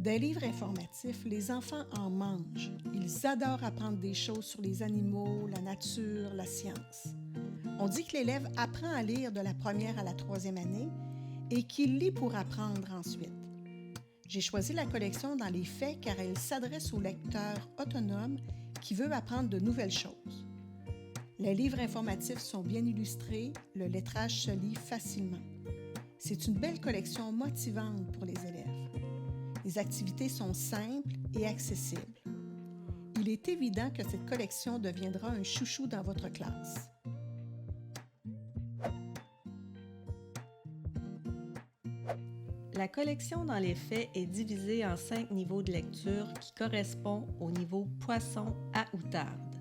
Des livres informatifs, les enfants en mangent. Ils adorent apprendre des choses sur les animaux, la nature, la science. On dit que l'élève apprend à lire de la première à la troisième année et qu'il lit pour apprendre ensuite. J'ai choisi la collection Dans les faits car elle s'adresse au lecteur autonome qui veut apprendre de nouvelles choses. Les livres informatifs sont bien illustrés, le lettrage se lit facilement. C'est une belle collection motivante pour les élèves. Les activités sont simples et accessibles. Il est évident que cette collection deviendra un chouchou dans votre classe. La collection Dans les faits est divisée en 5 niveaux de lecture qui correspondent au niveau poisson à outarde.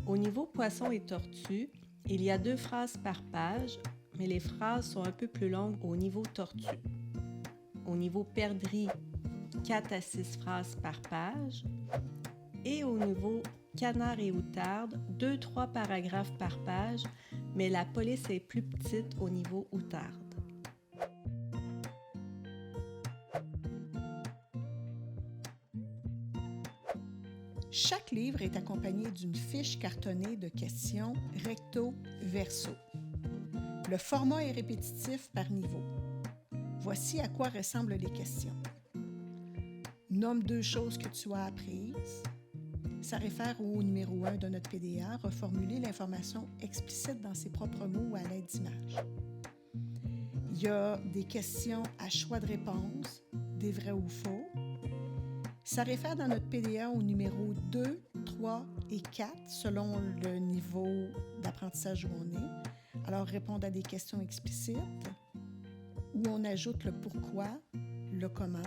Au niveau poisson et tortue, il y a 2 phrases par page, mais les phrases sont un peu plus longues au niveau tortue. Au niveau perdrix, 4 à 6 phrases par page. Et au niveau canard et outarde, 2-3 paragraphes par page, mais la police est plus petite au niveau outarde. Chaque livre est accompagné d'une fiche cartonnée de questions recto-verso. Le format est répétitif par niveau. Voici à quoi ressemblent les questions. Nomme 2 choses que tu as apprises. Ça réfère au numéro 1 de notre PDA, reformuler l'information explicite dans ses propres mots ou à l'aide d'images. Il y a des questions à choix de réponse, des vrais ou faux. Ça réfère dans notre PDA au numéro 2, 3 et 4 selon le niveau d'apprentissage où on est. Alors, répondre à des questions explicites où on ajoute le pourquoi, le comment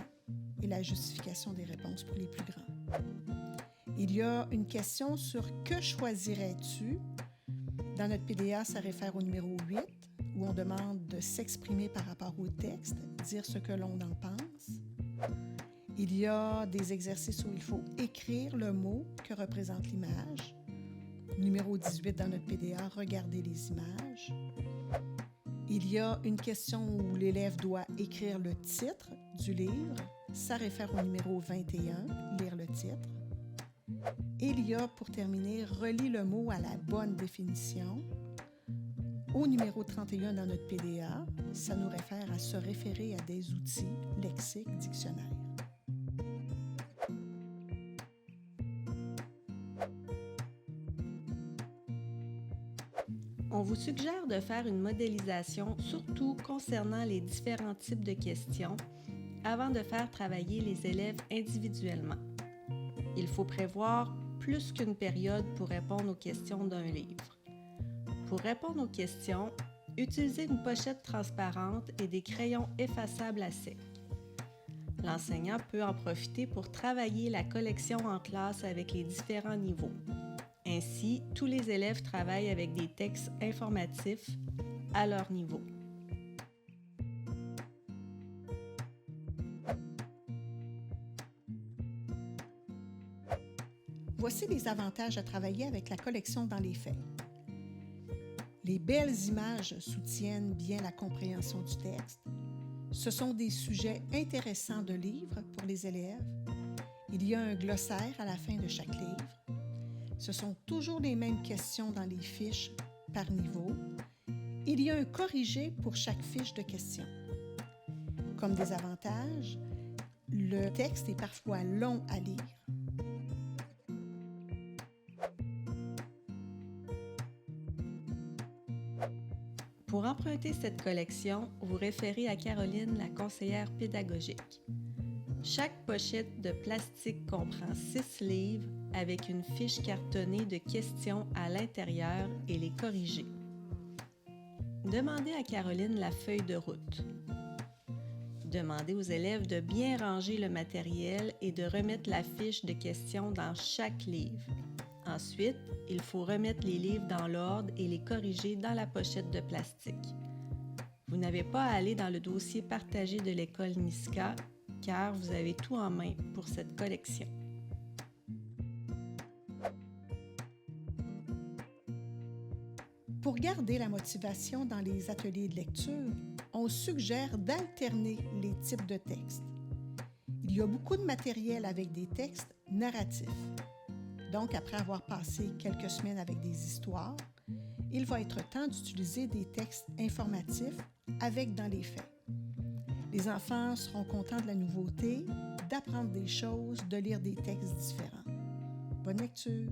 et la justification des réponses pour les plus grands. Il y a une question sur « Que choisirais-tu » ? Dans notre PDA, ça réfère au numéro 8 où on demande de s'exprimer par rapport au texte, dire ce que l'on en pense. Il y a des exercices où il faut écrire le mot que représente l'image. Numéro 18 dans notre PDA, regarder les images. Il y a une question où l'élève doit écrire le titre du livre. Ça réfère au numéro 21, lire le titre. Et il y a, pour terminer, relis le mot à la bonne définition. Au numéro 31 dans notre PDA, ça nous réfère à se référer à des outils, lexique, dictionnaire. On vous suggère de faire une modélisation, surtout concernant les différents types de questions, avant de faire travailler les élèves individuellement. Il faut prévoir plus qu'une période pour répondre aux questions d'un livre. Pour répondre aux questions, utilisez une pochette transparente et des crayons effaçables à sec. L'enseignant peut en profiter pour travailler la collection en classe avec les différents niveaux. Ainsi, tous les élèves travaillent avec des textes informatifs à leur niveau. Voici les avantages à travailler avec la collection Dans les faits. Les belles images soutiennent bien la compréhension du texte. Ce sont des sujets intéressants de livres pour les élèves. Il y a un glossaire à la fin de chaque livre. Ce sont toujours les mêmes questions dans les fiches par niveau. Il y a un corrigé pour chaque fiche de questions. Comme désavantage, le texte est parfois long à lire. Pour emprunter cette collection, vous référez à Caroline, la conseillère pédagogique. Chaque pochette de plastique comprend 6 livres avec une fiche cartonnée de questions à l'intérieur et les corriger. Demandez à Caroline la feuille de route. Demandez aux élèves de bien ranger le matériel et de remettre la fiche de questions dans chaque livre. Ensuite, il faut remettre les livres dans l'ordre et les corriger dans la pochette de plastique. Vous n'avez pas à aller dans le dossier partagé de l'école Niska car vous avez tout en main pour cette collection. Pour garder la motivation dans les ateliers de lecture, on suggère d'alterner les types de textes. Il y a beaucoup de matériel avec des textes narratifs. Donc, après avoir passé quelques semaines avec des histoires, il va être temps d'utiliser des textes informatifs avec dans les faits. Les enfants seront contents de la nouveauté, d'apprendre des choses, de lire des textes différents. Bonne lecture!